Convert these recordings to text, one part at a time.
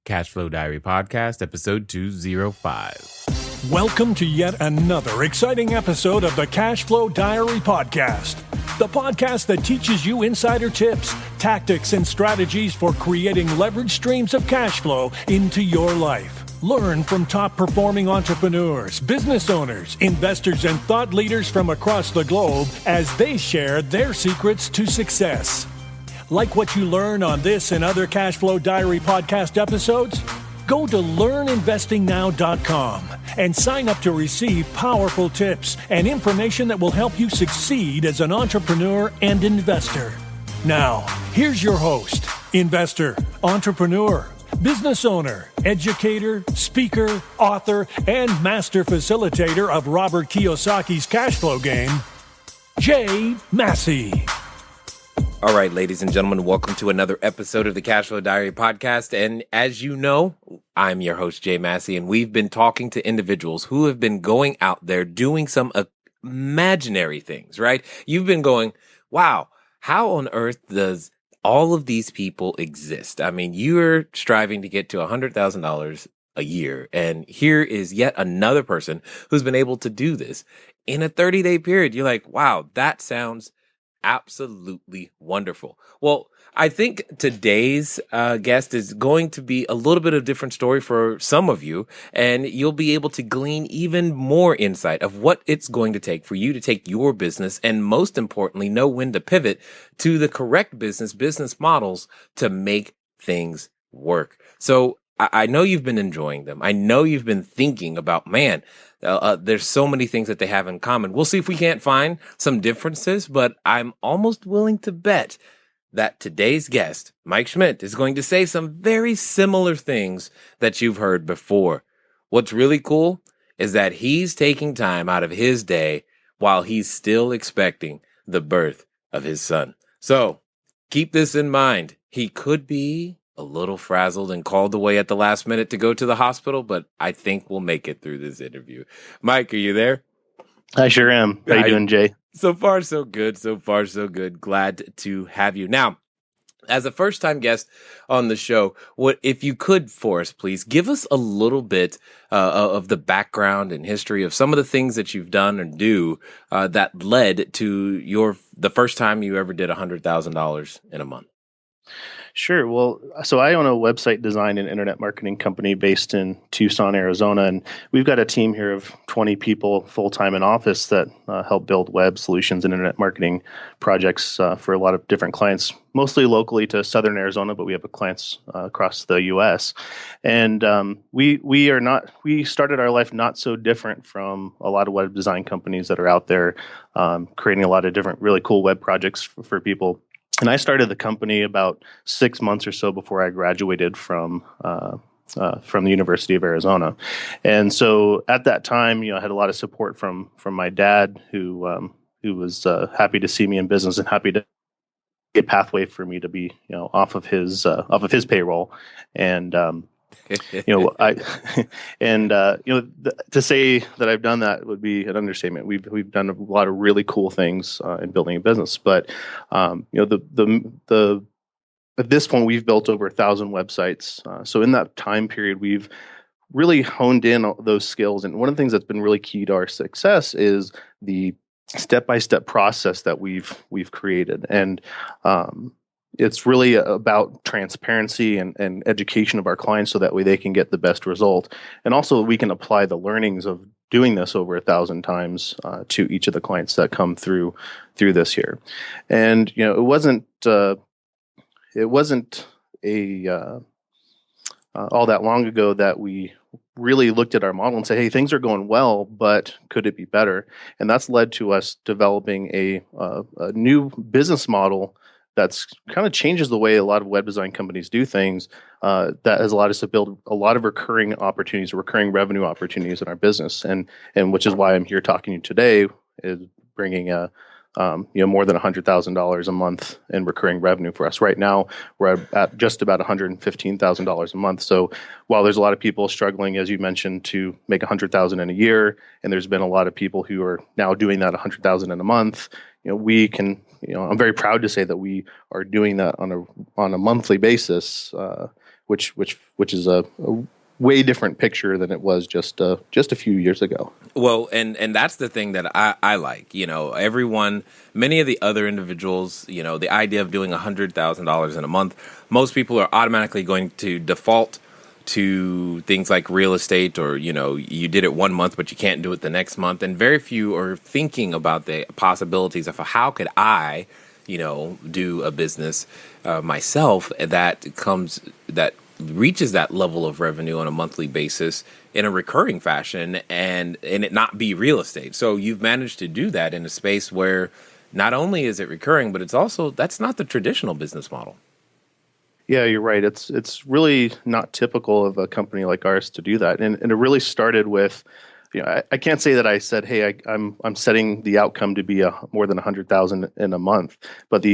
Cashflow Diary Podcast, episode 205. Welcome to yet another exciting episode of the Cashflow Diary Podcast, the podcast that teaches you insider tips, tactics, and strategies for creating leverage streams of cash flow into your life. Learn from top-performing entrepreneurs, business owners, investors, and thought leaders from across the globe as they share their secrets to success. Like what you learn on this and other Cashflow Diary podcast episodes? Go to learninvestingnow.com and sign up to receive powerful tips and information that will help you succeed as an entrepreneur and investor. Now, here's your host, investor, entrepreneur, business owner, educator, speaker, author, and master facilitator of Robert Kiyosaki's cash flow game, Jay Massey. All right, ladies and gentlemen, welcome to another episode of the Cashflow Diary Podcast. And as you know, I'm your host, Jay Massey, and we've been talking to individuals who have been going out there doing some imaginary things, right? You've been going, wow, how on earth does all of these people exist? I mean, you're striving to get to $100,000 a year, and here is yet another person who's been able to do this in a 30-day period. You're like, wow, that sounds absolutely wonderful. Well, I think today's guest is going to be a little bit of a different story for some of you, and you'll be able to glean even more insight of what it's going to take for you to take your business and, most importantly, know when to pivot to the correct business models to make things work. So I know you've been enjoying them. I know you've been thinking about, man, there's so many things that they have in common. We'll see if we can't find some differences, but I'm almost willing to bet that today's guest, Mike Schmidt, is going to say some very similar things that you've heard before. What's really cool is that he's taking time out of his day while he's still expecting the birth of his son. So keep this in mind. He could be a little frazzled and called away at the last minute to go to the hospital, but I think we'll make it through this interview. Mike, are you there? I sure am. How you doing, Jay? So far, so good. So far, so good. Glad to have you. Now, as a first-time guest on the show, what if you could, for us, please, give us a little bit of the background and history of some of the things that you've done and do that led to the first time you ever did $100,000 in a month. Sure. Well, so I own a website design and internet marketing company based in Tucson, Arizona, and we've got a team here of 20 people full-time in office that help build web solutions and internet marketing projects for a lot of different clients, mostly locally to Southern Arizona, but we have clients across the U.S. And we started our life not so different from a lot of web design companies that are out there creating a lot of different really cool web projects for people. And I started the company about 6 months or so before I graduated from the University of Arizona. And so at that time, I had a lot of support from my dad, who was happy to see me in business and happy to get a pathway for me to be off of his payroll. And to say that I've done that would be an understatement. We've done a lot of really cool things in building a business, but at this point we've built over 1,000 websites. So in that time period, we've really honed in on those skills. And one of the things that's been really key to our success is the step-by-step process that we've created. And it's really about transparency and education of our clients so that way they can get the best result. And also we can apply the learnings of doing this over 1,000 times to each of the clients that come through this here. And, it wasn't all that long ago that we really looked at our model and said, hey, things are going well, but could it be better? And that's led to us developing a new business model that's kind of changes the way a lot of web design companies do things. That has allowed us to build a lot of recurring revenue opportunities in our business, and which is why I'm here talking to you today, is bringing more than $100,000 a month in recurring revenue for us. Right now, we're at just about $115,000 a month. So while there's a lot of people struggling, as you mentioned, to make $100,000 in a year, and there's been a lot of people who are now doing that $100,000 in a month, we can. I'm very proud to say that we are doing that on a monthly basis which is a way different picture than it was just a few years ago. Well, and that's the thing that I like. Many of the other individuals, the idea of doing $100,000 in a month, most people are automatically going to default to things like real estate, or you did it 1 month but you can't do it the next month, and very few are thinking about the possibilities of how could I do a business myself that reaches that level of revenue on a monthly basis in a recurring fashion, and it not be real estate. So you've managed to do that in a space where not only is it recurring, but that's not the traditional business model. Yeah, you're right. It's really not typical of a company like ours to do that, and it really started with, I can't say that I said, hey, I'm setting the outcome to be more than 100,000 in a month, but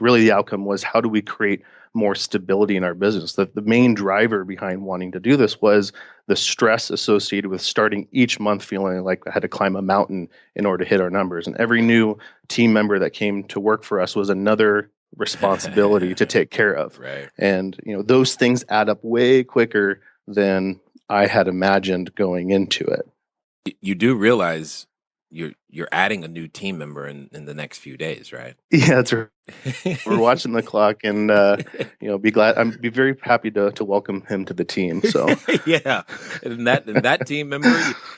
really the outcome was, how do we create more stability in our business? The main driver behind wanting to do this was the stress associated with starting each month feeling like I had to climb a mountain in order to hit our numbers, and every new team member that came to work for us was another responsibility to take care of. Right. And those things add up way quicker than I had imagined going into it. You do realize you're adding a new team member in the next few days, right? Yeah, that's right. We're watching the clock, and be very happy to welcome him to the team. So yeah, and that team member,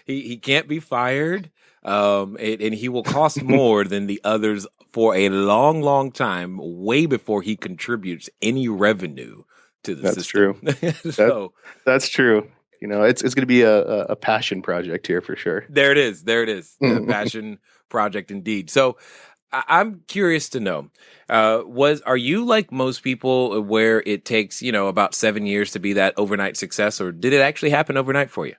he can't be fired, and he will cost more than the others for a long, long time, way before he contributes any revenue to the system. That's true. That's true. It's going to be a passion project here for sure. There it is. A passion project indeed. So I'm curious to know, are you like most people where it takes, about 7 years to be that overnight success, or did it actually happen overnight for you?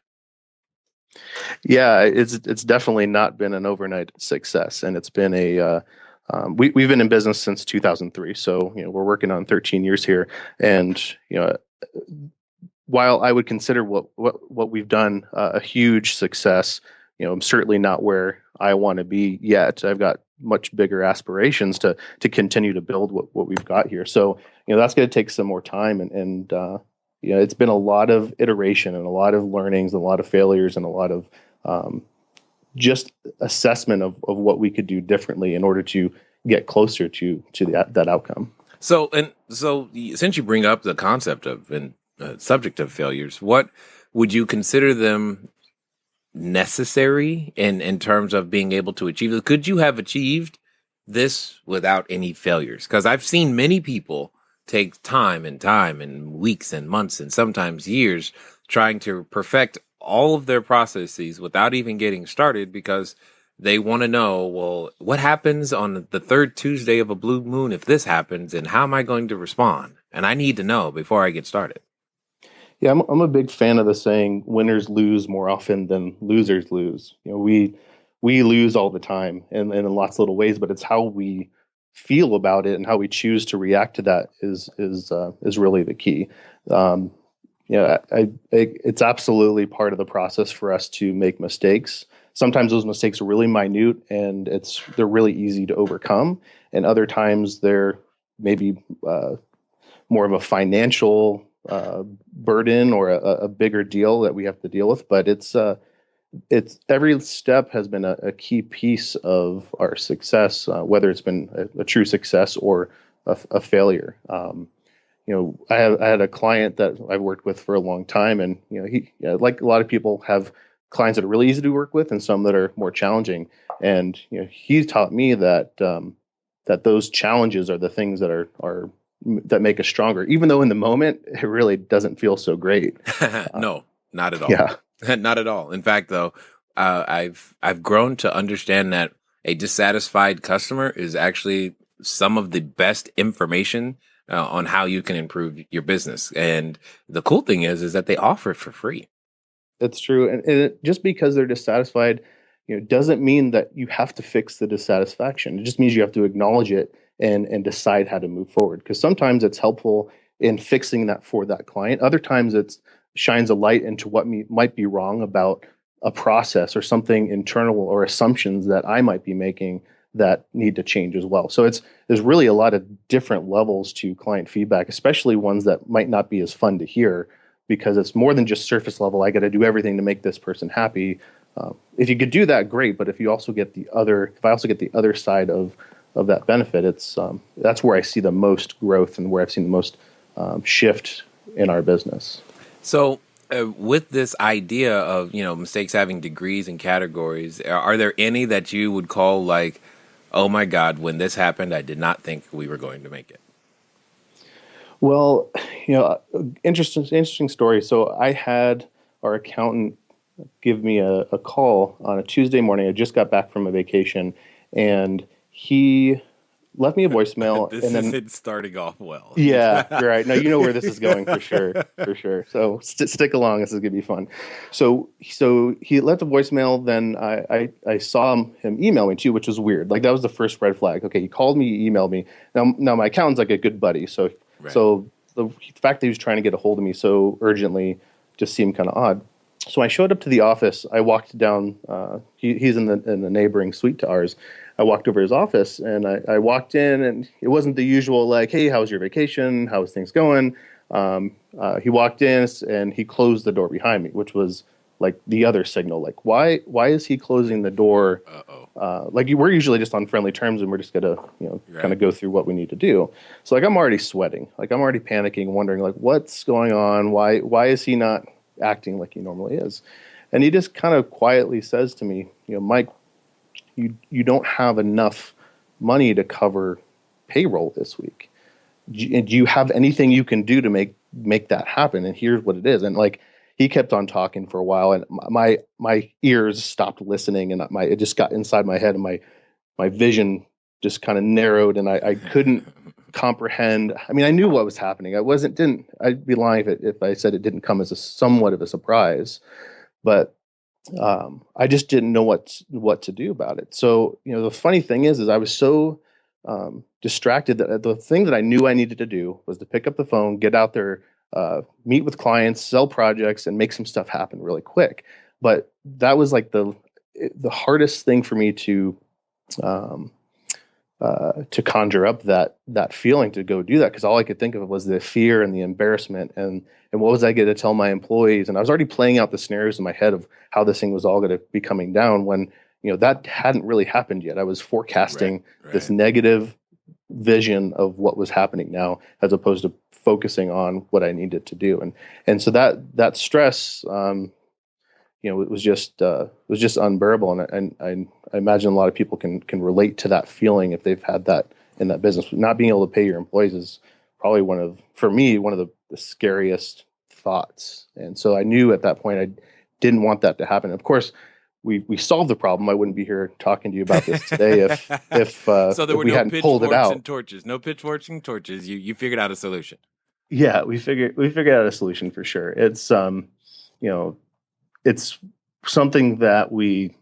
Yeah, it's definitely not been an overnight success, and it's been we've been in business since 2003. So, we're working on 13 years here, and, while I would consider what we've done a huge success, I'm certainly not where I want to be yet. I've got much bigger aspirations to continue to build what we've got here. So, that's going to take some more time, and it's been a lot of iteration and a lot of learnings, and a lot of failures, and a lot of just assessment of what we could do differently in order to get closer to that outcome. So since you bring up the concept of subject of failures, what would you consider them necessary in terms of being able to achieve it? Could you have achieved this without any failures? Because I've seen many people take time and weeks and months and sometimes years trying to perfect all of their processes without even getting started, because they want to know, well, what happens on the third Tuesday of a blue moon if this happens, and how am I going to respond? And I need to know before I get started. Yeah, I'm a big fan of the saying, winners lose more often than losers lose. We lose all the time in lots of little ways, but it's how we feel about it and how we choose to react to that is really the key. It's absolutely part of the process for us to make mistakes. Sometimes those mistakes are really minute and they're really easy to overcome, and other times they're maybe more of a financial burden or a bigger deal that we have to deal with. But it's every step has been a key piece of our success, whether it's been a true success or a failure. I had a client that I've worked with for a long time, and he, like a lot of people, have clients that are really easy to work with and some that are more challenging. And he taught me that those challenges are the things that make us stronger, even though in the moment it really doesn't feel so great. No, not at all. Yeah, not at all. In fact, though, I've grown to understand that a dissatisfied customer is actually some of the best information on how you can improve your business. And the cool thing is that they offer it for free. That's true. And just because they're dissatisfied, doesn't mean that you have to fix the dissatisfaction. It just means you have to acknowledge it and decide how to move forward. Because sometimes it's helpful in fixing that for that client. Other times it shines a light into what might be wrong about a process or something internal or assumptions that I might be making that need to change as well. So there's really a lot of different levels to client feedback, especially ones that might not be as fun to hear, because it's more than just surface level. I got to do everything to make this person happy. If you could do that, great. But if I also get the other side of that benefit, that's where I see the most growth and where I've seen the most shift in our business. So with this idea of, mistakes having degrees and categories, are there any that you would call like, oh my God, when this happened, I did not think we were going to make it? Well, interesting story. So I had our accountant give me a call on a Tuesday morning. I just got back from a vacation, and he left me a voicemail. This isn't starting off well. Yeah, right. No, you know where this is going for sure. So stick along. This is gonna be fun. So he left a voicemail. Then I saw him email me too, which was weird. Like that was the first red flag. Okay, he called me, he emailed me. Now my accountant's like a good buddy. So the fact that he was trying to get a hold of me so urgently just seemed kind of odd. So I showed up to the office. I walked down. He's in the neighboring suite to ours. I walked over his office, and I walked in, and it wasn't the usual like, "Hey, how's your vacation? How's things going?" He walked in, and he closed the door behind me, which was like the other signal. Like, why is he closing the door? Like we're usually just on friendly terms, and we're just gonna kind of go through what we need to do. So like I'm already sweating, like I'm already panicking, wondering like what's going on? Why is he not acting like he normally is? And he just kind of quietly says to me, Mike, you don't have enough money to cover payroll this week. Do you have anything you can do to make that happen? And here's what it is. And like he kept on talking for a while, and my ears stopped listening, and it just got inside my head, and my vision just kind of narrowed, and I couldn't comprehend. I mean, I knew what was happening. I'd be lying if I said it didn't come as somewhat of a surprise, but I just didn't know what to do about it. So, the funny thing is I was so distracted that the thing that I knew I needed to do was to pick up the phone, get out there, meet with clients, sell projects, and make some stuff happen really quick. But that was like the hardest thing for me to conjure up that feeling to go do that, because all I could think of was the fear and the embarrassment and what was I going to tell my employees. And I was already playing out the scenarios in my head of how this thing was all going to be coming down when that hadn't really happened yet. I was forecasting this negative vision of what was happening now, as opposed to focusing on what I needed to do. And so that stress, it was just unbearable. And I imagine a lot of people can relate to that feeling if they've had that in that business. Not being able to pay your employees is probably one of the scariest thoughts. And so I knew at that point I didn't want that to happen. Of course, we solved the problem. I wouldn't be here talking to you about this today if so there were we no hadn't pulled it out. And torches, no pitchforks and torches. You figured out a solution. Yeah, we figured out a solution for sure. It's it's something that we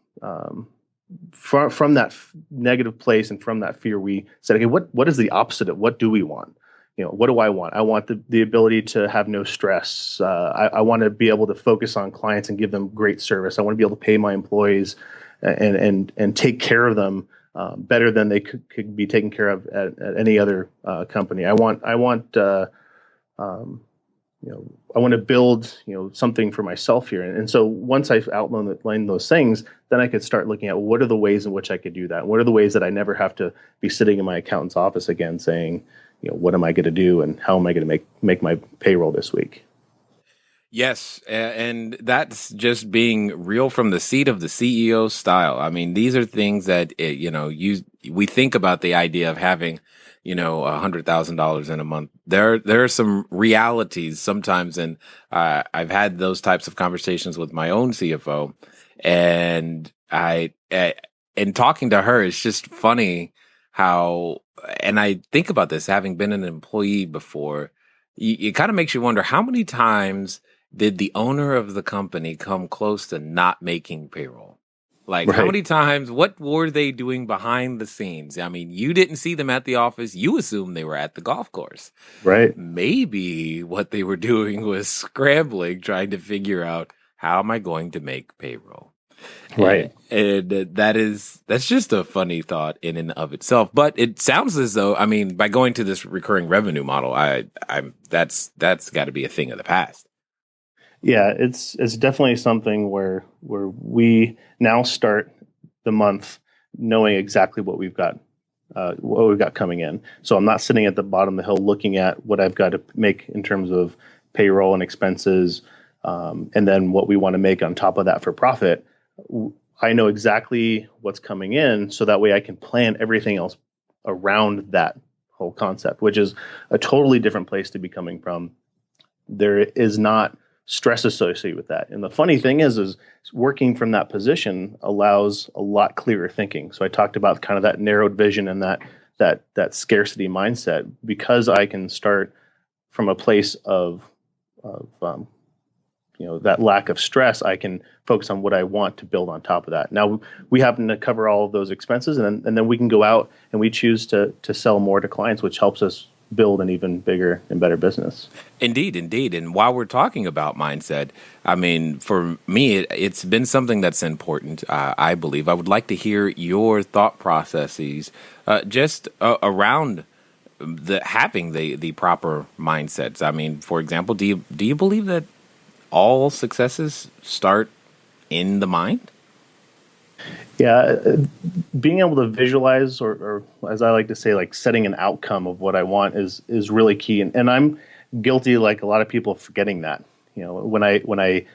from that negative place and from that fear, we said, okay, what is the opposite of what do we want? What do I want? I want the ability to have no stress. I want to be able to focus on clients and give them great service. I want to be able to pay my employees and take care of them better than they could be taken care of at any other company. I want to build, something for myself here. And so once I've outlined those things, then I could start looking at what are the ways in which I could do that? What are the ways that I never have to be sitting in my accountant's office again saying, what am I going to do and how am I going to make my payroll this week? Yes, and that's just being real from the seat of the CEO style. I mean, these are things that, we think about the idea of having, $100,000 in a month. There are some realities sometimes, and I've had those types of conversations with my own CFO, and in talking to her, it's just funny how, and I think about this, having been an employee before, it kind of makes you wonder how many times did the owner of the company come close to not making payroll? Like, how many times, what were they doing behind the scenes? I mean, you didn't see them at the office. You assumed they were at the golf course. Right. Maybe what they were doing was scrambling, trying to figure out, how am I going to make payroll? Right. And that's just a funny thought in and of itself. But it sounds as though, I mean, by going to this recurring revenue model, that's got to be a thing of the past. Yeah, it's definitely something where we now start the month knowing exactly what we've got coming in. So I'm not sitting at the bottom of the hill looking at what I've got to make in terms of payroll and expenses, and then what we want to make on top of that for profit. I know exactly what's coming in, so that way I can plan everything else around that whole concept, which is a totally different place to be coming from. There is not stress associated with that. And the funny thing is working from that position allows a lot clearer thinking. So I talked about kind of that narrowed vision and that scarcity mindset, because I can start from a place of that lack of stress. I can focus on what I want to build on top of that. Now we happen to cover all of those expenses, and then we can go out and we choose to sell more to clients, which helps us build an even bigger and better business. Indeed. And while we're talking about mindset, I mean, for me, it's been something that's important. I believe I would like to hear your thought processes just around having the proper mindsets. I mean, for example, do you believe that all successes start in the mind? Yeah, being able to visualize, or as I like to say, like setting an outcome of what I want is really key. And I'm guilty, like a lot of people, of forgetting that. When I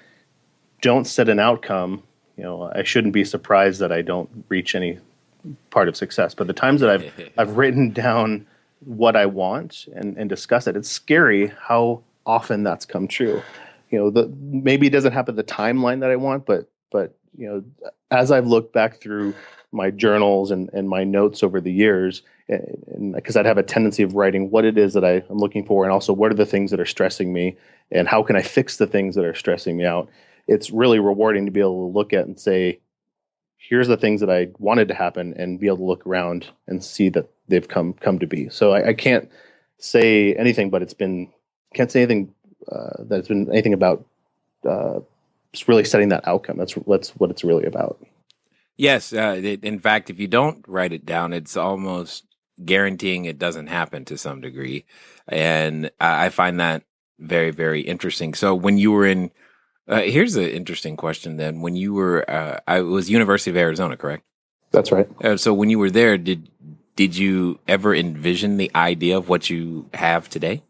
don't set an outcome, I shouldn't be surprised that I don't reach any part of success. But the times that I've written down what I want and discuss it, it's scary how often that's come true. Maybe it doesn't happen the timeline that I want, but as I've looked back through my journals and my notes over the years, and because I'd have a tendency of writing what it is that I'm looking for, and also what are the things that are stressing me, and how can I fix the things that are stressing me out. It's really rewarding to be able to look at and say, here's the things that I wanted to happen, and be able to look around and see that they've come to be. So I can't say anything, but can't say anything that's been anything about just really setting that outcome. That's what it's really about. Yes. In fact, if you don't write it down, it's almost guaranteeing it doesn't happen to some degree. And I find that very, very interesting. So when you were in, here's an interesting question then. When you were, it was University of Arizona, correct? That's right. So when you were there, did you ever envision the idea of what you have today?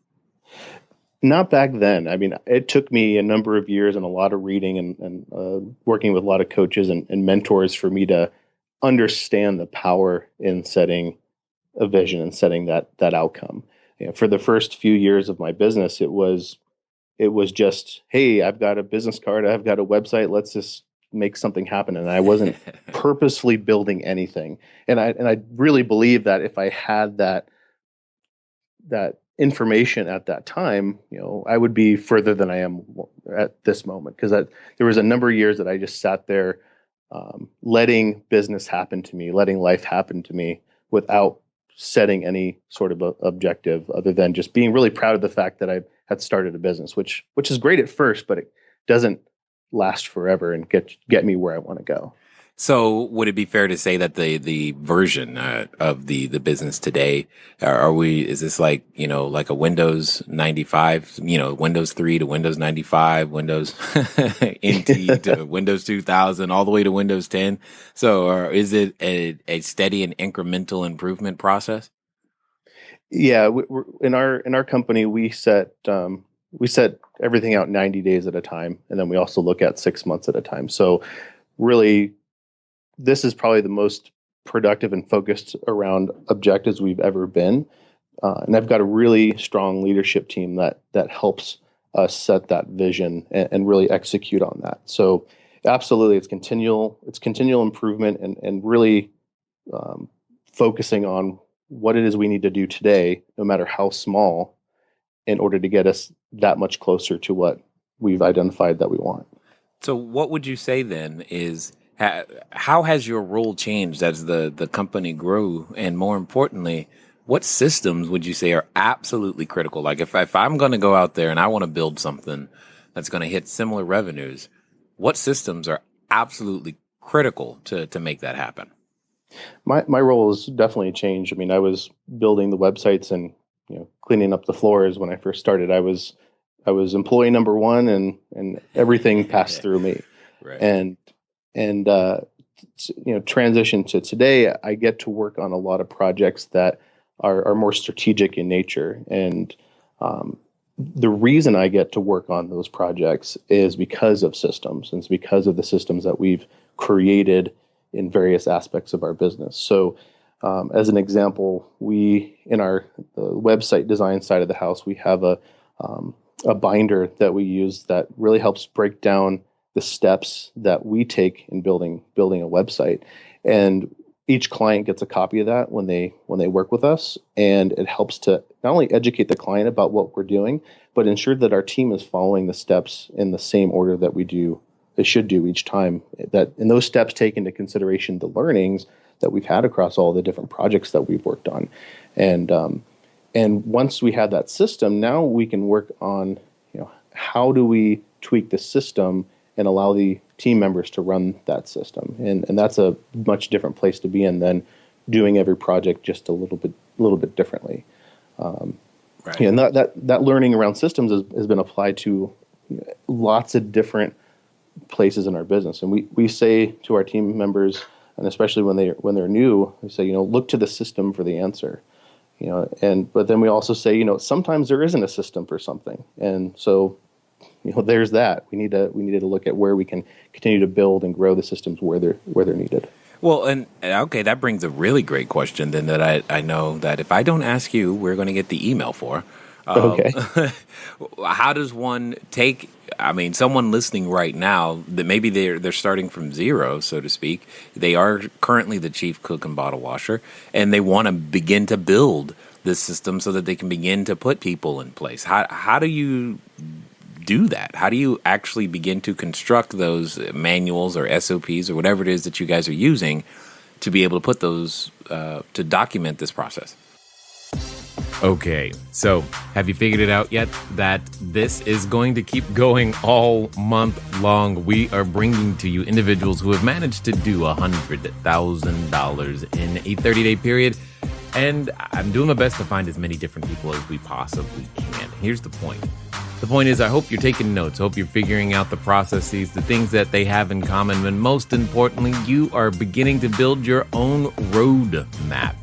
Not back then. I mean, it took me a number of years and a lot of reading and working with a lot of coaches and mentors for me to understand the power in setting a vision and setting that outcome. For the first few years of my business, it was just, hey, I've got a business card, I've got a website, let's just make something happen. And I wasn't purposefully building anything. And I really believe that if I had that information at that time, I would be further than I am at this moment, because there was a number of years that I just sat there letting business happen to me, letting life happen to me without setting any sort of objective other than just being really proud of the fact that I had started a business, which is great at first, but it doesn't last forever and get me where I want to go. So would it be fair to say that the version of the business today, is this like a Windows 95, Windows 3 to Windows 95, Windows NT to Windows 2000, all the way to Windows 10? So is it a steady and incremental improvement process? Yeah, in our company, we set everything out 90 days at a time, and then we also look at 6 months at a time. So really, this is probably the most productive and focused around objectives we've ever been. And I've got a really strong leadership team that helps us set that vision and really execute on that. So absolutely, it's continual improvement and really focusing on what it is we need to do today, no matter how small, in order to get us that much closer to what we've identified that we want. So what would you say then is, how has your role changed as the company grew? And more importantly, what systems would you say are absolutely critical? Like if I'm going to go out there and I want to build something that's going to hit similar revenues, what systems are absolutely critical to make that happen? My role has definitely changed. I mean, I was building the websites and cleaning up the floors when I first started. I was employee number one, and everything passed through me. Right. And transition to today, I get to work on a lot of projects that are more strategic in nature. And the reason I get to work on those projects is because of systems, and it's because of the systems that we've created in various aspects of our business. So, as an example, we in the website design side of the house, we have a binder that we use that really helps break down the steps that we take in building a website. And each client gets a copy of that when they work with us, and it helps to not only educate the client about what we're doing, but ensure that our team is following the steps in the same order that they should do each time. And those steps take into consideration the learnings that we've had across all the different projects that we've worked on. And once we have that system, now we can work on how do we tweak the system and allow the team members to run that system. And that's a much different place to be in than doing every project just a little bit differently. Right. And that learning around systems has been applied to lots of different places in our business. And we say to our team members, and especially when they're new, we say, look to the system for the answer. But then we also say, sometimes there isn't a system for something. And so there's that. We need to look at where we can continue to build and grow the systems where they're needed. Well, and okay, that brings a really great question then that I know that if I don't ask you, we're going to get the email for. Okay. How does one take, someone listening right now that maybe they're starting from zero, so to speak. They are currently the chief cook and bottle washer, and they want to begin to build this system so that they can begin to put people in place. How do you do that? How do you actually begin to construct those manuals or SOPs or whatever it is that you guys are using to be able to put those, to document this process? Okay, so have you figured it out yet that this is going to keep going all month long? We are bringing to you individuals who have managed to do $100,000 in a 30-day period, and I'm doing my best to find as many different people as we possibly can. Here's the point. The point is, I hope you're taking notes. I hope you're figuring out the processes, the things that they have in common, and most importantly, you are beginning to build your own roadmap.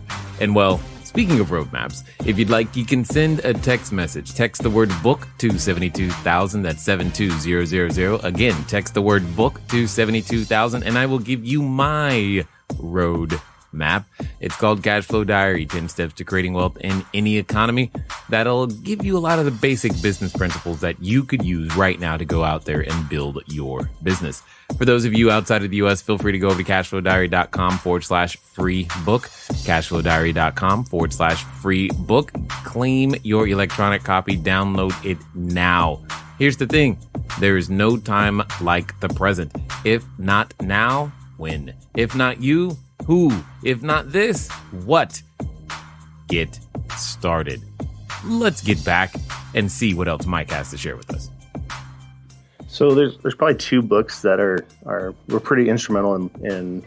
And well, speaking of roadmaps, if you'd like, you can send a text message. Text the word book to 72,000. That's 72000. Again, text the word book to 72,000, and I will give you my road map. It's called Cash Flow Diary, 10 Steps to Creating Wealth in Any Economy. That'll give you a lot of the basic business principles that you could use right now to go out there and build your business. For those of you outside of the U.S., feel free to go over to cashflowdiary.com/free book, cashflowdiary.com/free book. Claim your electronic copy, download it now. Here's the thing. There is no time like the present. If not now, when? If not you, who? If not this, what? Get started. Let's get back and see what else Mike has to share with us. So there's probably two books that were pretty instrumental in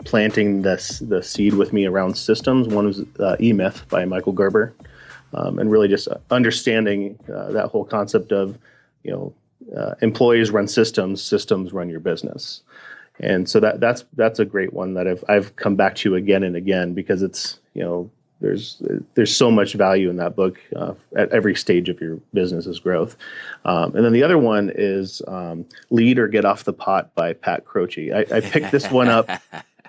planting the seed with me around systems. One was E-Myth by Michael Gerber, and really just understanding that whole concept of employees run systems, systems run your business. And so that's a great one that I've come back to again and again, because it's there's so much value in that book at every stage of your business's growth. And then the other one is Lead or Get Off the Pot by Pat Croce. I picked this one up.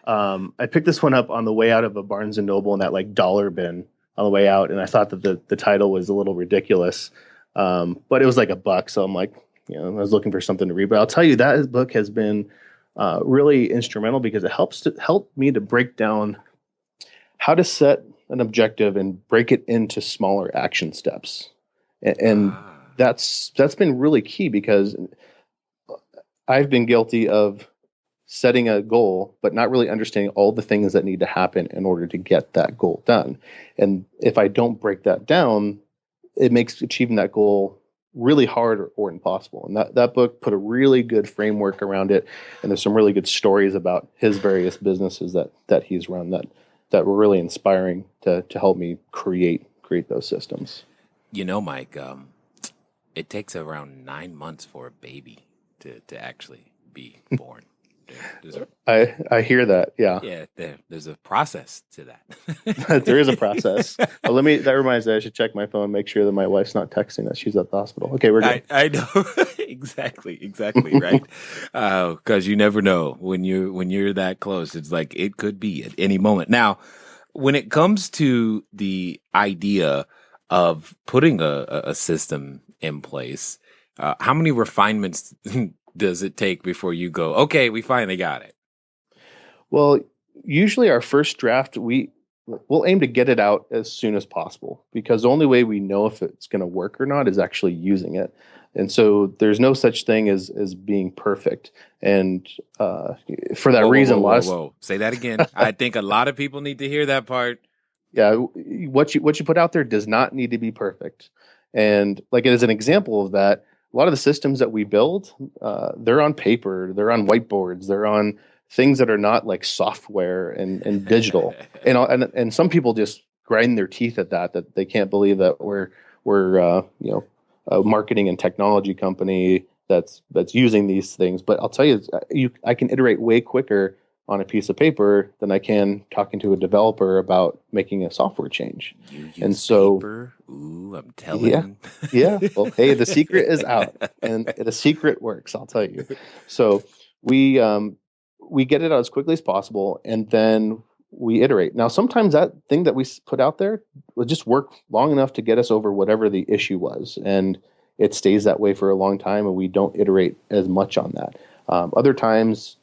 I picked this one up on the way out of a Barnes and Noble in that dollar bin on the way out, and I thought that the title was a little ridiculous, but it was like $1, so I'm like, I was looking for something to read. But I'll tell you, that book has been really instrumental, because it helped me to break down how to set an objective and break it into smaller action steps. And that's been really key, because I've been guilty of setting a goal, but not really understanding all the things that need to happen in order to get that goal done. And if I don't break that down, it makes achieving that goal really hard or impossible. And that book put a really good framework around it. And there's some really good stories about his various businesses that he's run that were really inspiring to help me create those systems. Mike, it takes around 9 months for a baby to actually be born. I hear that. Yeah. Yeah. There's a process to that. There is a process. That reminds me, I should check my phone, make sure that my wife's not texting that she's at the hospital. Okay, we're good. I know. Exactly. Right. Cause you never know when you're that close. It's like, it could be at any moment. Now, when it comes to the idea of putting a system in place, how many refinements does it take before you go, okay, we finally got it? Well, usually our first draft, we'll aim to get it out as soon as possible, because the only way we know if it's going to work or not is actually using it. And so there's no such thing as being perfect. And for that reason, say that again. I think a lot of people need to hear that part. Yeah, what you put out there does not need to be perfect. And like, as an example of that, a lot of the systems that we build, they're on paper, they're on whiteboards, they're on things that are not like software and digital. And some people just grind their teeth at that they can't believe that we're a marketing and technology company that's using these things. But I'll tell you, I can iterate way quicker on a piece of paper than I can talking to a developer about making a software change. You use paper? Ooh, I'm telling. Yeah. Well, hey, the secret is out, and the secret works, I'll tell you. So we get it out as quickly as possible, and then we iterate. Now, sometimes that thing that we put out there will just work long enough to get us over whatever the issue was, and it stays that way for a long time, and we don't iterate as much on that. Other times,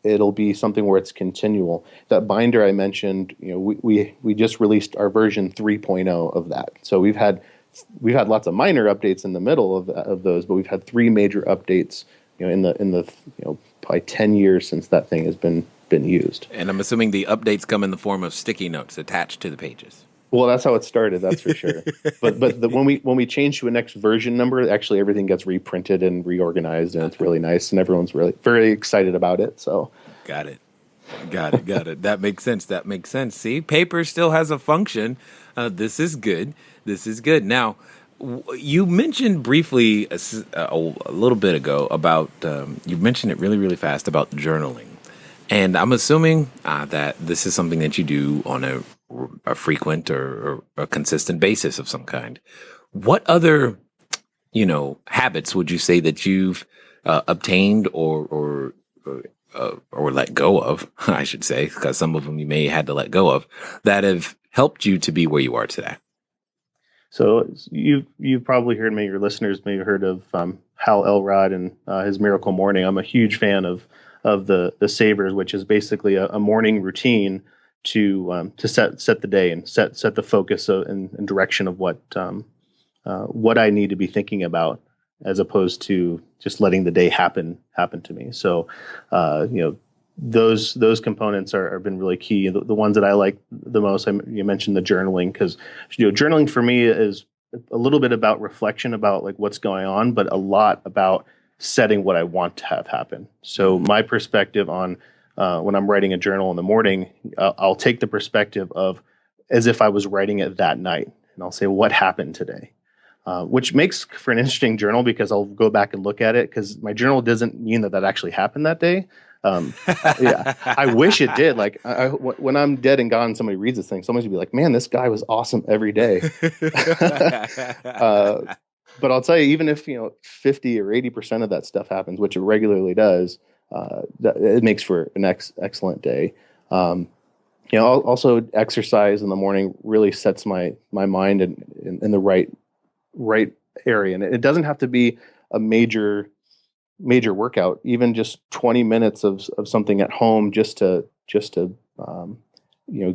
it'll be something where it's continual. That binder I mentioned, we just released our version 3.0 of that. So we've had lots of minor updates in the middle of those, but we've had 3 major updates, in the probably 10 years since that thing has been used. And I'm assuming the updates come in the form of sticky notes attached to the pages. Well, that's how it started, that's for sure. But when we change to a next version number, actually everything gets reprinted and reorganized, and it's really nice, and everyone's really very excited about it. So got it. That makes sense. See, paper still has a function. This is good. Now, you mentioned briefly a little bit ago about you mentioned it really, really fast about journaling, and I'm assuming that this is something that you do on a frequent or a consistent basis of some kind. What other, habits would you say that you've obtained or let go of, I should say, because some of them you may have had to let go of, that have helped you to be where you are today? So you've probably heard, maybe your listeners may have heard of Hal Elrod and his Miracle Morning. I'm a huge fan of the Savers, which is basically a morning routine to set the day and set the focus and direction of what I need to be thinking about, as opposed to just letting the day happen to me. So, those components are been really key. The ones that I like the most, you mentioned the journaling, because journaling for me is a little bit about reflection about like what's going on, but a lot about setting what I want to have happen. So my perspective on when I'm writing a journal in the morning, I'll take the perspective of as if I was writing it that night, and I'll say, what happened today? Which makes for an interesting journal, because I'll go back and look at it, because my journal doesn't mean that actually happened that day. Yeah, I wish it did. Like when I'm dead and gone, somebody reads this thing, somebody's gonna be like, man, this guy was awesome every day. But I'll tell you, even if 50 or 80% of that stuff happens, which it regularly does, it makes for an excellent day. Also exercise in the morning really sets my mind in the right area, and it doesn't have to be a major workout. Even just 20 minutes of something at home just to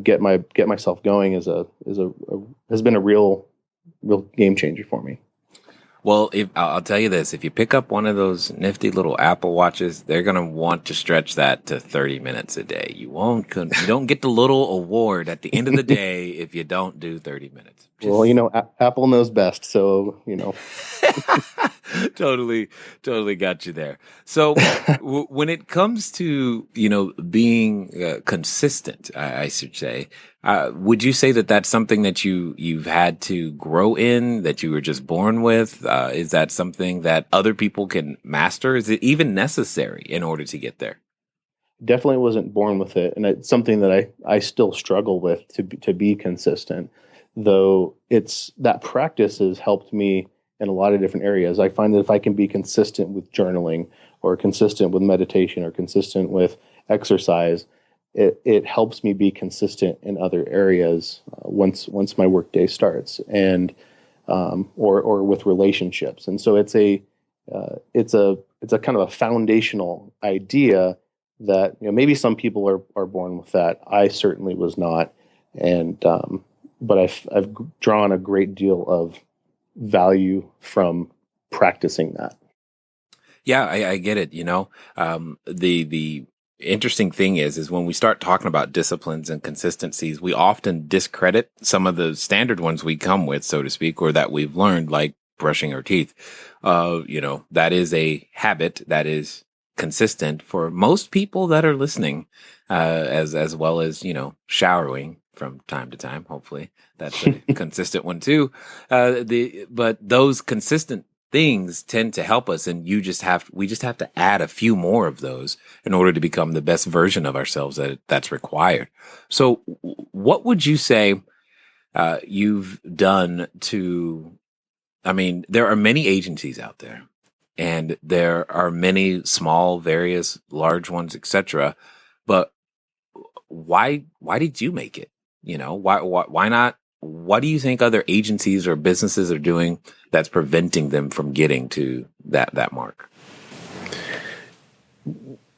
get myself going has been a real game changer for me. Well, I'll tell you this, if you pick up one of those nifty little Apple Watches, they're going to want to stretch that to 30 minutes a day. You don't get the little award at the end of the day if you don't do 30 minutes. Well, Apple knows best, so Totally got you there. So when it comes to, being consistent, I should say, would you say that that's something that you've had to grow in, that you were just born with? Is that something that other people can master? Is it even necessary in order to get there? definitely wasn't born with it, and it's something that I still struggle with to be consistent. Though it's that practice has helped me in a lot of different areas. I find that if I can be consistent with journaling, or consistent with meditation, or consistent with exercise, it helps me be consistent in other areas once my workday starts, and or with relationships. And so it's a kind of a foundational idea that maybe some people are born with that. I certainly was not, and but I've drawn a great deal of value from practicing that. Yeah, I get it. The interesting thing is when we start talking about disciplines and consistencies, we often discredit some of the standard ones we come with, so to speak, or that we've learned, like brushing our teeth. That is a habit that is consistent for most people that are listening, as well as, showering from time to time. Hopefully that's a consistent one too. But those consistent things tend to help us, and we just have to add a few more of those in order to become the best version of ourselves that's required. So what would you say you've done there are many agencies out there, and there are many small, various large ones, etc. But why did you make it? Why not? What do you think other agencies or businesses are doing that's preventing them from getting to that mark?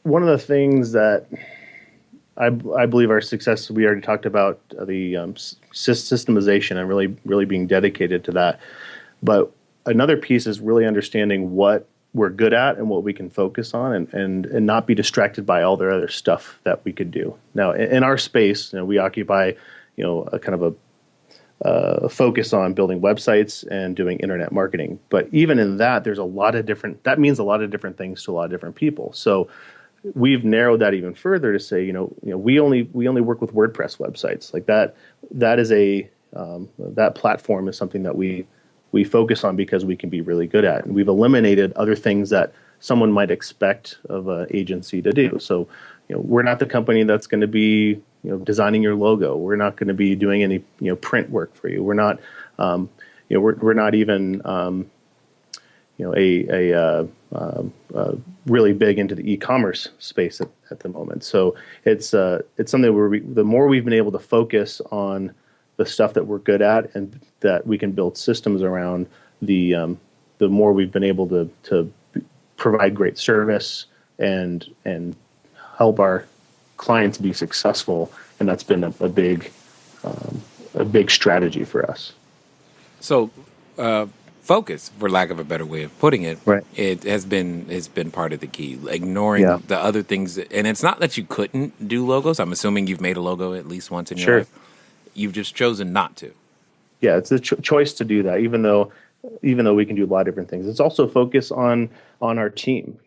One of the things that I believe our success, we already talked about the systemization and really being dedicated to that. But another piece is really understanding what we're good at and what we can focus on, and not be distracted by all the other stuff that we could do. Now, in our space, we occupy, a kind of a focus on building websites and doing internet marketing. But even in that, that means a lot of different things to a lot of different people. So we've narrowed that even further to say, we only work with WordPress websites. Like that is that platform is something that we focus on because we can be really good at, and we've eliminated other things that someone might expect of an agency to do. So, we're not the company that's going to be, designing your logo. We're not going to be doing any, print work for you. We're not, we're not even, really big into the e-commerce space at the moment. So it's something where the more we've been able to focus on the stuff that we're good at and that we can build systems around, the more we've been able to provide great service and help our clients be successful. And that's been a big strategy for us. So focus, for lack of a better way of putting it, right, it has been part of the key. Ignoring the other things, and it's not that you couldn't do logos. I'm assuming you've made a logo at least once in your life. You've just chosen not to. Yeah, it's a choice to do that, even though we can do a lot of different things. It's also focus on our team.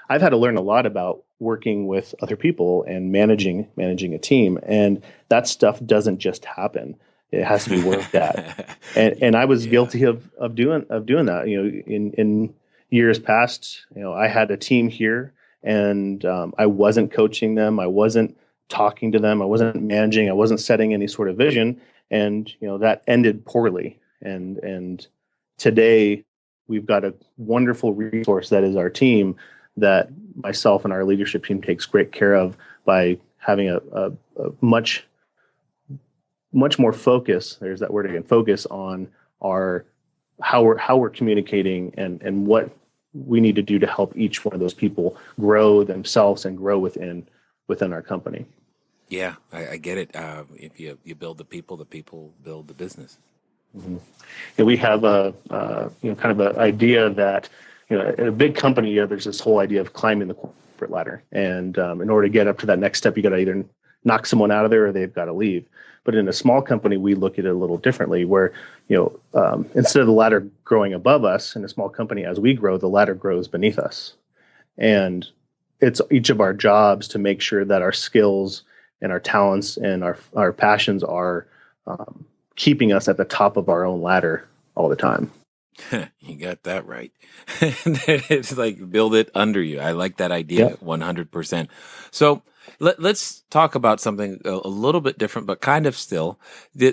I've had to learn a lot about working with other people and managing a team, and that stuff doesn't just happen. It has to be worked at. And I was guilty of doing that. In years past, I had a team here, and I wasn't coaching them. I wasn't talking to them. I wasn't managing. I wasn't setting any sort of vision, and that ended poorly. And today we've got a wonderful resource that is our team, that myself and our leadership team takes great care of by having a much more focus. There's that word again, focus on how we're communicating and what we need to do to help each one of those people grow themselves and grow within our company. Yeah, I get it. If you build the people build the business. Mm-hmm. And we have a kind of an idea that in a big company, there's this whole idea of climbing the corporate ladder, and in order to get up to that next step, you got to either knock someone out of there or they've got to leave. But in a small company, we look at it a little differently where, instead of the ladder growing above us in a small company, as we grow, the ladder grows beneath us. And it's each of our jobs to make sure that our skills and our talents and our passions are keeping us at the top of our own ladder all the time. You got that right. It's like build it under you. I like that idea 100%. So let's talk about something a little bit different, but kind of still.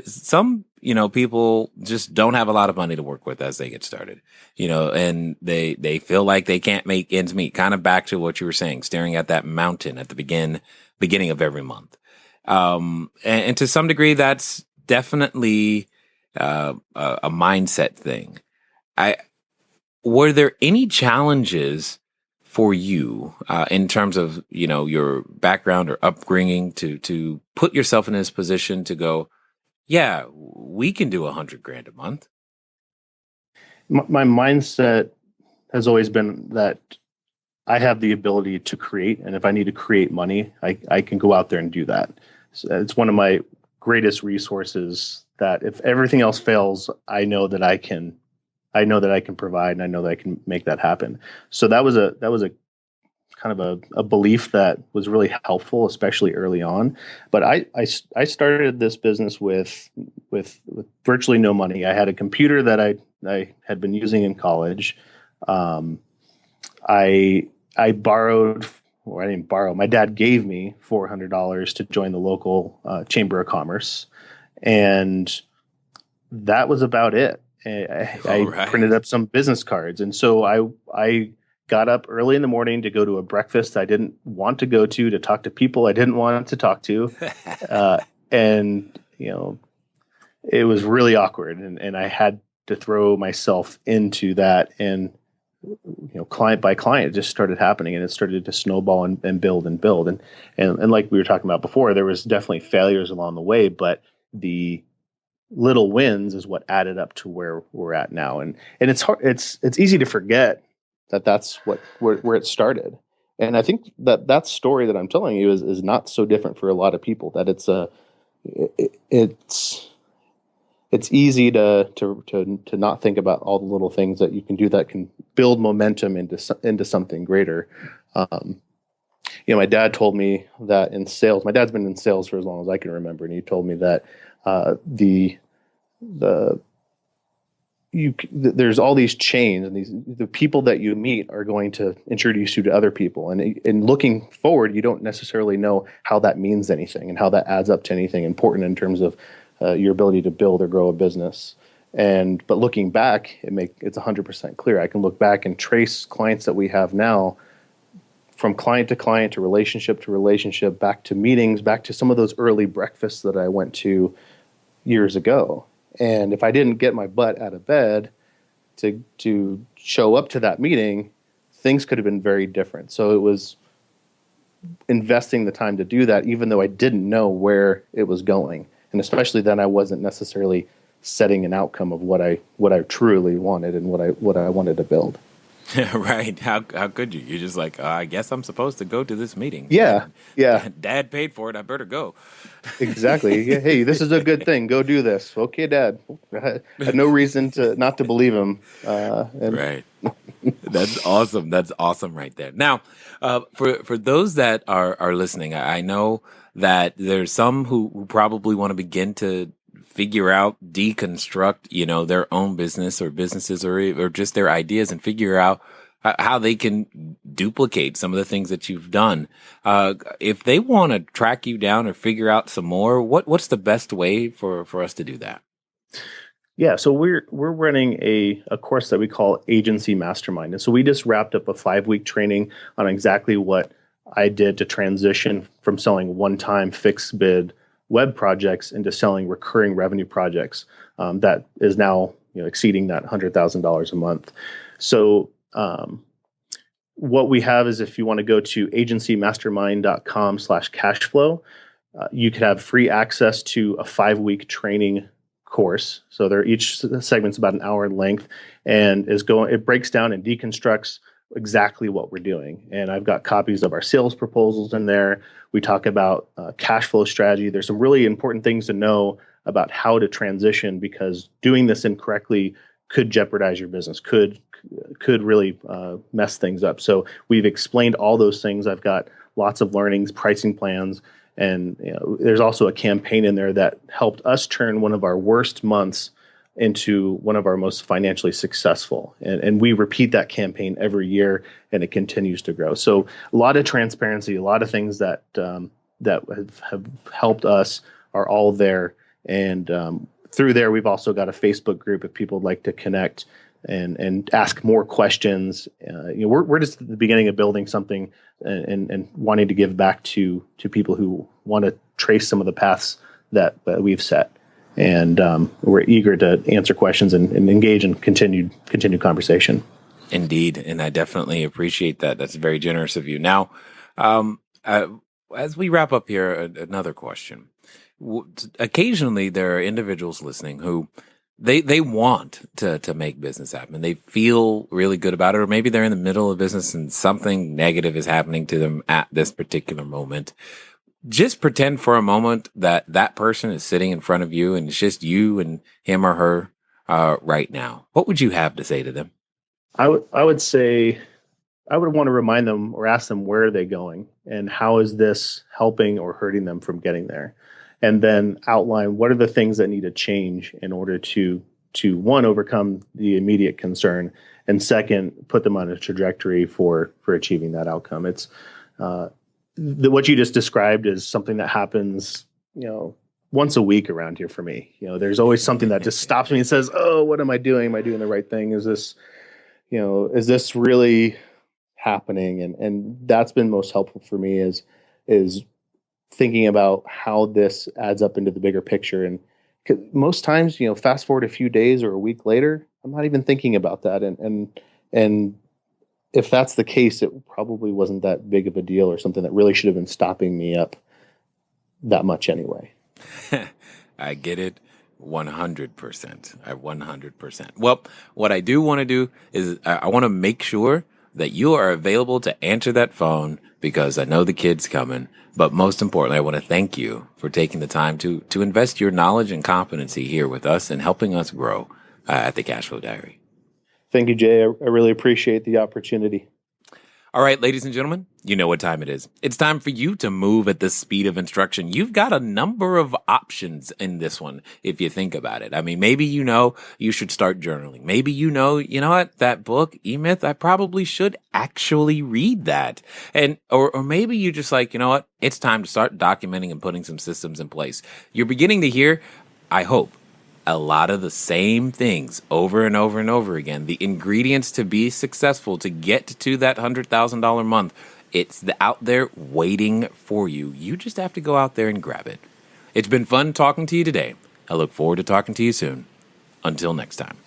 Some, people just don't have a lot of money to work with as they get started, and they feel like they can't make ends meet. Kind of back to what you were saying, staring at that mountain at the beginning of every month. And to some degree, that's definitely a mindset thing. Were there any challenges for you in terms of your background or upbringing to put yourself in this position to go, yeah, we can do $100,000 a month? My mindset has always been that I have the ability to create, and if I need to create money, I can go out there and do that. So it's one of my greatest resources. That if everything else fails, I know that I can provide, and I know that I can make that happen. So that was a kind of a belief that was really helpful, especially early on. But I started this business with virtually no money. I had a computer that I had been using in college. I borrowed, or I didn't borrow. My dad gave me $400 to join the local Chamber of Commerce, and that was about it. I printed up some business cards. And so I got up early in the morning to go to a breakfast I didn't want to go to talk to people I didn't want to talk to. And, it was really awkward. And I had to throw myself into that. And, client by client, it just started happening, and it started to snowball and build and build. And like we were talking about before, there was definitely failures along the way, but the little wins is what added up to where we're at now. And it's hard. It's easy to forget that that's where it started. And I think that story that I'm telling you is not so different for a lot of people, that it's easy to not think about all the little things that you can do that can build momentum into something greater. My dad told me that in sales, my dad's been in sales for as long as I can remember. And he told me that, there's all these chains, and the people that you meet are going to introduce you to other people. And in looking forward, you don't necessarily know how that means anything and how that adds up to anything important in terms of your ability to build or grow a business. But looking back, it's 100% clear. I can look back and trace clients that we have now, from client to client, to relationship, back to meetings, back to some of those early breakfasts that I went to years ago. And if I didn't get my butt out of bed to show up to that meeting, things could have been very different. So it was investing the time to do that, even though I didn't know where it was going. And especially then, I wasn't necessarily setting an outcome of what I truly wanted and what I wanted to build. Right. How could you? You're just like, I guess I'm supposed to go to this meeting. Yeah. Dad paid for it. I better go. Exactly. Yeah, hey, this is a good thing. Go do this. Okay, Dad. I had no reason not to believe him. Right. That's awesome. That's awesome right there. Now, for those that are listening, I know that there's some who probably want to begin to figure out, deconstruct, their own business or businesses or just their ideas, and figure out how they can duplicate some of the things that you've done. If they want to track you down or figure out some more, what's the best way for us to do that? Yeah, so we're running a course that we call Agency Mastermind. And so we just wrapped up a 5-week training on exactly what I did to transition from selling one-time fixed bid web projects into selling recurring revenue projects that is now exceeding that $100,000 a month. So what we have is, if you want to go to agencymastermind.com/cashflow, you could have free access to a 5-week training course. So each segment's about an hour in length, and it breaks down and deconstructs exactly what we're doing. And I've got copies of our sales proposals in there. We talk about cash flow strategy. There's some really important things to know about how to transition, because doing this incorrectly could jeopardize your business, could really mess things up. So we've explained all those things. I've got lots of learnings, pricing plans, and there's also a campaign in there that helped us turn one of our worst months into one of our most financially successful. And we repeat that campaign every year, and it continues to grow. So a lot of transparency, a lot of things that have helped us are all there. And through there, we've also got a Facebook group if people would like to connect and ask more questions. We're just at the beginning of building something and wanting to give back to people who want to trace some of the paths that we've set. And we're eager to answer questions and engage in continued conversation. Indeed, and I definitely appreciate that. That's very generous of you. Now, as we wrap up here, another question. Occasionally, there are individuals listening who they want to make business happen. They feel really good about it, or maybe they're in the middle of business and something negative is happening to them at this particular moment. Just pretend for a moment that that person is sitting in front of you and it's just you and him or her right now. What would you have to say to them? I would say I would want to remind them or ask them, where are they going and how is this helping or hurting them from getting there? And then outline what are the things that need to change in order to one, overcome the immediate concern, and second, put them on a trajectory for achieving that outcome. It's what you just described is something that happens, once a week around here for me. There's always something that just stops me and says, "Oh, what am I doing? Am I doing the right thing? Is this really happening?" And that's been most helpful for me is thinking about how this adds up into the bigger picture. And 'cause most times, fast forward a few days or a week later, I'm not even thinking about that. And if that's the case, it probably wasn't that big of a deal or something that really should have been stopping me up that much anyway. I get it 100%. 100%. Well, what I do want to do is I want to make sure that you are available to answer that phone, because I know the kid's coming. But most importantly, I want to thank you for taking the time to invest your knowledge and competency here with us and helping us grow at the Cashflow Diary. Thank you, Jay. I really appreciate the opportunity. All right, ladies and gentlemen, you know what time it is. It's time for you to move at the speed of instruction. You've got a number of options in this one, if you think about it. I mean, maybe you should start journaling. Maybe you know what, that book, E-Myth, I probably should actually read that. And or maybe you just like, what, it's time to start documenting and putting some systems in place. You're beginning to hear, I hope, a lot of the same things over and over and over again. The ingredients to be successful, to get to that $100,000 month, it's out there waiting for you. You just have to go out there and grab it. It's been fun talking to you today. I look forward to talking to you soon. Until next time.